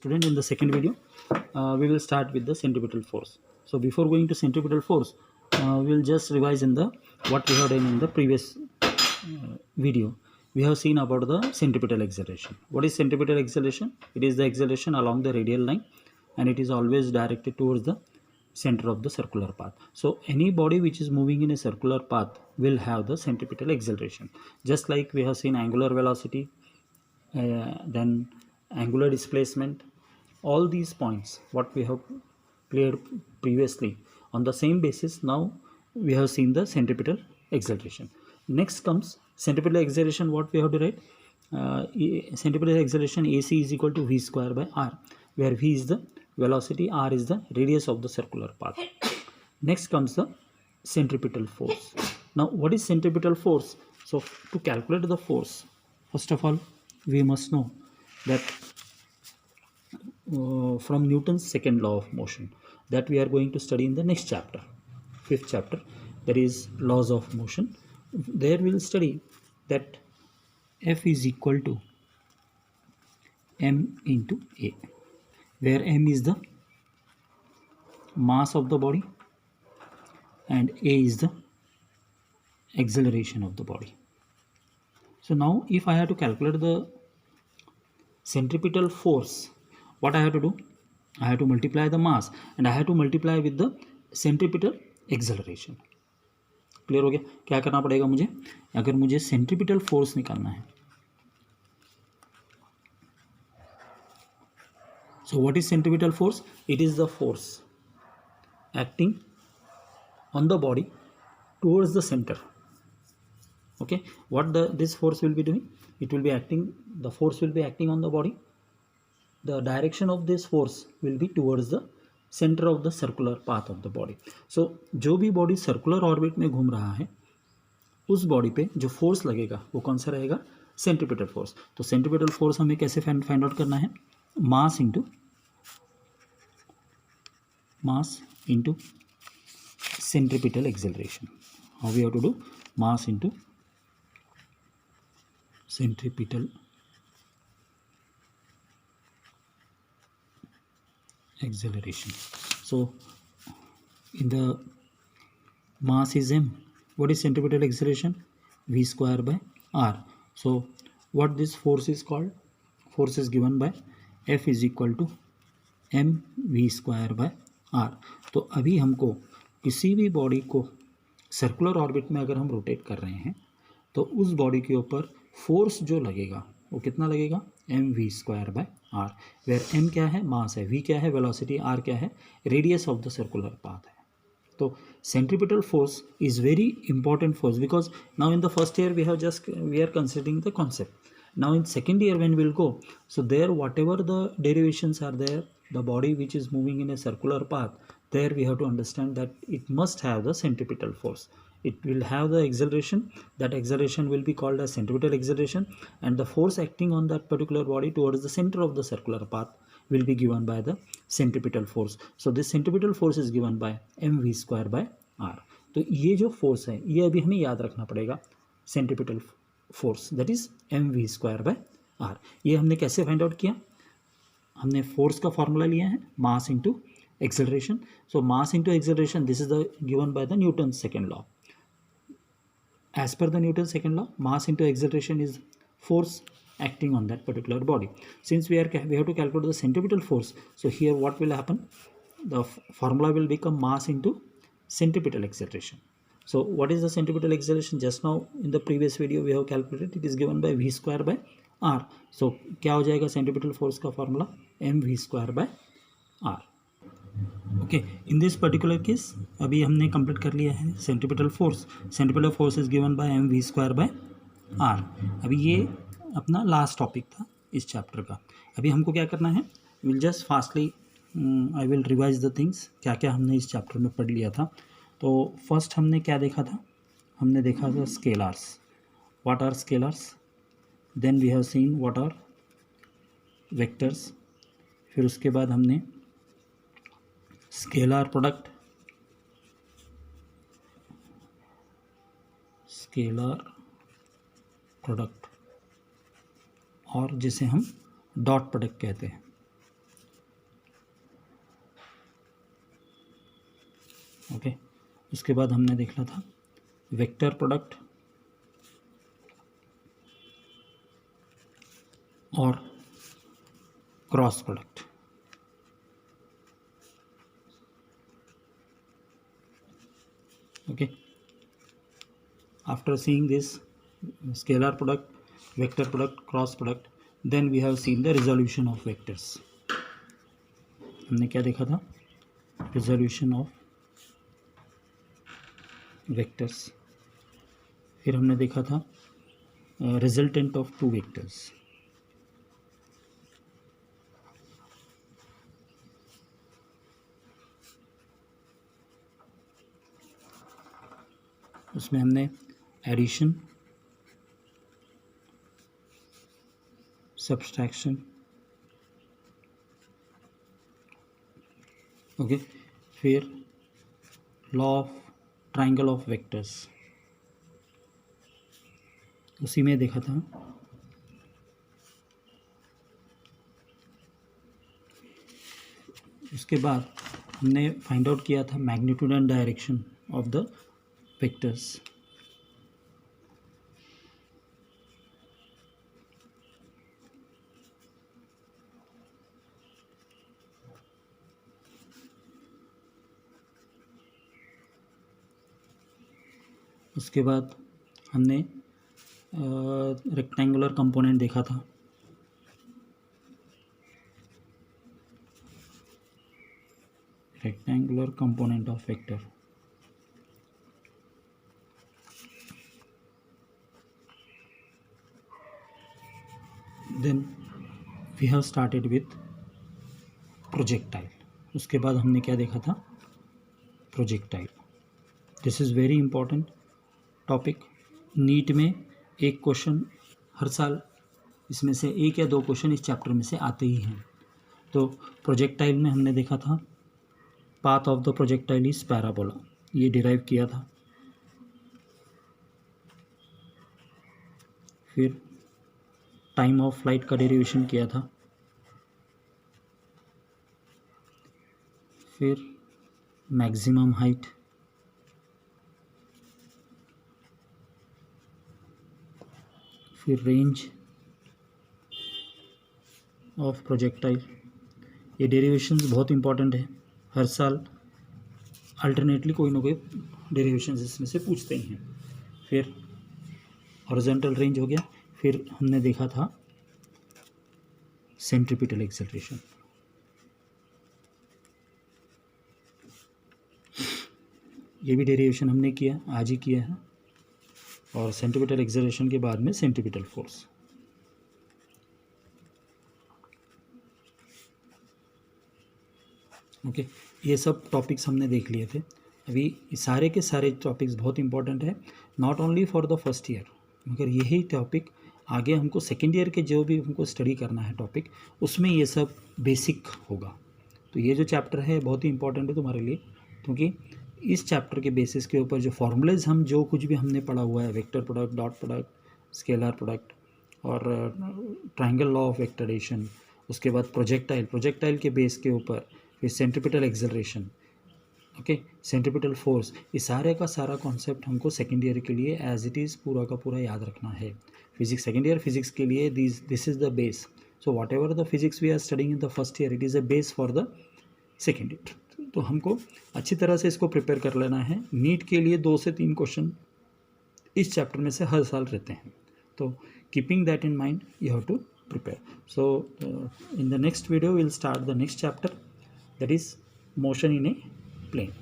Student, in the second video, we will start with the centripetal force. So before going to centripetal force, we will just revise in the what we have done in the previous video. We have seen about the centripetal acceleration. What is centripetal acceleration? It is the acceleration along the radial line, and it is always directed towards the center of the circular path. So any body which is moving in a circular path will have the centripetal acceleration. Just like we have seen angular velocity, then angular displacement, all these points what we have cleared previously. On the same basis, now we have seen the centripetal acceleration. Next comes centripetal acceleration. What we have to write? Centripetal acceleration AC is equal to v square by r, where v is the velocity, r is the radius of the circular path. Next comes the centripetal force. Now what is centripetal force? So to calculate the force, first of all we must know that from Newton's second law of motion, that we are going to study in the next chapter, fifth chapter, that is laws of motion. There we will study that F is equal to m into a, where m is the mass of the body and a is the acceleration of the body. So now if I have to calculate the centripetal force, what I have to do? I have to multiply the mass and I have to multiply with the centripetal acceleration. Clear हो गया? क्या करना पड़ेगा मुझे? अगर मुझे centripetal force निकालना है, so what is centripetal force? It is the force acting on the body towards the center. Okay, what this force will be doing? It will be acting, the force will be acting on the body. The direction of this force will be towards the center of the circular path of the body. So जो भी body circular orbit में घूम रहा है, उस body पे जो force लगेगा वो कौन सा रहेगा? Centripetal force. तो सेंट्रीपिटल फोर्स हमें कैसे फाइंड आउट करना है? Mass into centripetal acceleration. How we have to do? Mass into centripetal acceleration. So in the mass is m. What is centripetal acceleration? V square by r. So what this force is called? Force is given by F is equal to m v square by r. तो अभी हमको किसी भी body को circular orbit में अगर हम rotate कर रहे हैं तो उस बॉडी के ऊपर फोर्स जो लगेगा वो कितना लगेगा? M V square by R, where M क्या है? मास है, वी क्या है? वेलोसिटी, आर क्या है? Radius of the circular path है. तो centripetal force is very important force because now in the first year we are considering the concept. Now in second year when we'll go, so there whatever the derivations are there, the body which is moving in a circular path, there we have to understand that it must have the centripetal force. It will have the acceleration. That acceleration will be called as centripetal acceleration, and the force acting on that particular body towards the center of the circular path will be given by the centripetal force. So this centripetal force is given by mv square by r. तो ये जो force है ये अभी हमें याद रखना पड़ेगा. Centripetal force that is M V square by R. ये हमने कैसे फाइंड आउट किया? हमने फोर्स का फॉर्मूला लिया है mass into acceleration. So mass into acceleration, this is the given by the Newton second law. As per the Newton second law, mass into acceleration is force acting on that particular body. Since we have to calculate the centripetal force, so here what will happen? The formula will become mass into centripetal acceleration. So what is the centripetal acceleration? Just now in the previous video we have calculated, it is given by v square by r. So क्या हो जाएगा centripetal force का formula? mv square by r. Okay, in this particular case अभी हमने complete कर लिया है centripetal force. Centripetal force is given by mv square by r. अभी ये अपना लास्ट टॉपिक था इस चैप्टर का. अभी हमको क्या करना है? Will just fastly I will revise the things, क्या क्या हमने इस चैप्टर में पढ़ लिया था. तो फर्स्ट हमने क्या देखा था? हमने देखा था scalars. What are scalars? Then we have seen what are vectors. फिर उसके बाद हमने स्केलर प्रोडक्ट, और जिसे हम डॉट प्रोडक्ट कहते हैं. ओके, उसके बाद हमने देखा था वेक्टर प्रोडक्ट और cross product. Okay, after seeing this scalar product, vector product, cross product, then we have seen the resolution of vectors. हमने क्या देखा था? Resolution of vectors. फिर हमने देखा था resultant of two vectors. उसमें हमने एडिशन, सब्सट्रैक्शन, ओके, फिर law of triangle of vectors उसी में देखा था। उसके बाद हमने फाइंड आउट किया था magnitude and direction of the vectors. उसके बाद हमने रेक्टेंगुलर कंपोनेंट देखा था। Rectangular component of vector, then we have started with projectile. उसके बाद हमने क्या देखा था? Projectile. This is very important topic. NEET में एक क्वेश्चन हर साल इसमें से एक या दो क्वेश्चन इस चैप्टर में से आते ही हैं। तो प्रोजेक्टाइल में हमने देखा था path of the projectile is parabola, ये डिराइव किया था। फिर टाइम ऑफ फ्लाइट का डेरिवेशन किया था। फिर मैक्सिमम हाइट, फिर रेंज ऑफ प्रोजेक्टाइल। ये डेरिवेशंस बहुत इंपॉर्टेंट है, हर साल अल्टरनेटली कोई ना कोई डेरिवेशंस इसमें से पूछते ही हैं। फिर हॉरिजॉन्टल रेंज हो गया। फिर हमने देखा था सेंट्रीपिटल एक्सेलरेशन। ये भी डेरिवेशन हमने किया, आज ही किया है। और सेंट्रीपिटल एक्सेलरेशन के बाद में सेंट्रीपिटल फोर्स। ओके, ये सब टॉपिक्स हमने देख लिए थे। अभी सारे के सारे टॉपिक्स बहुत इंपॉर्टेंट है, not only for the first year, मगर यही टॉपिक आगे हमको सेकेंड ईयर के जो भी हमको स्टडी करना है टॉपिक, उसमें ये सब बेसिक होगा। तो ये जो चैप्टर है बहुत ही इंपॉर्टेंट है तुम्हारे लिए, क्योंकि इस चैप्टर के बेसिस के ऊपर जो फॉर्मूलेज हम जो कुछ भी हमने पढ़ा हुआ है, vector product, dot product, scalar product और ट्राइंगल लॉ ऑफ वेक्टरेशन, उसके बाद प्रोजेक्टाइल के बेस के ऊपर फिर centripetal acceleration, okay, centripetal force, ये सारे का सारा कॉन्सेप्ट हमको सेकेंड ईयर के लिए एज इट इज़ पूरा का पूरा याद रखना है। फिजिक्स सेकेंड ईयर फिजिक्स के लिए this is the base. So whatever the physics we are studying in the first year, it is a base for the second year. तो हमको अच्छी तरह से इसको प्रिपेयर कर लेना है। नीट के लिए 2 से 3 क्वेश्चन इस चैप्टर में से हर साल रहते हैं। तो keeping that in mind you have to prepare. So in the next video we'll start the next chapter, that is motion in a plane.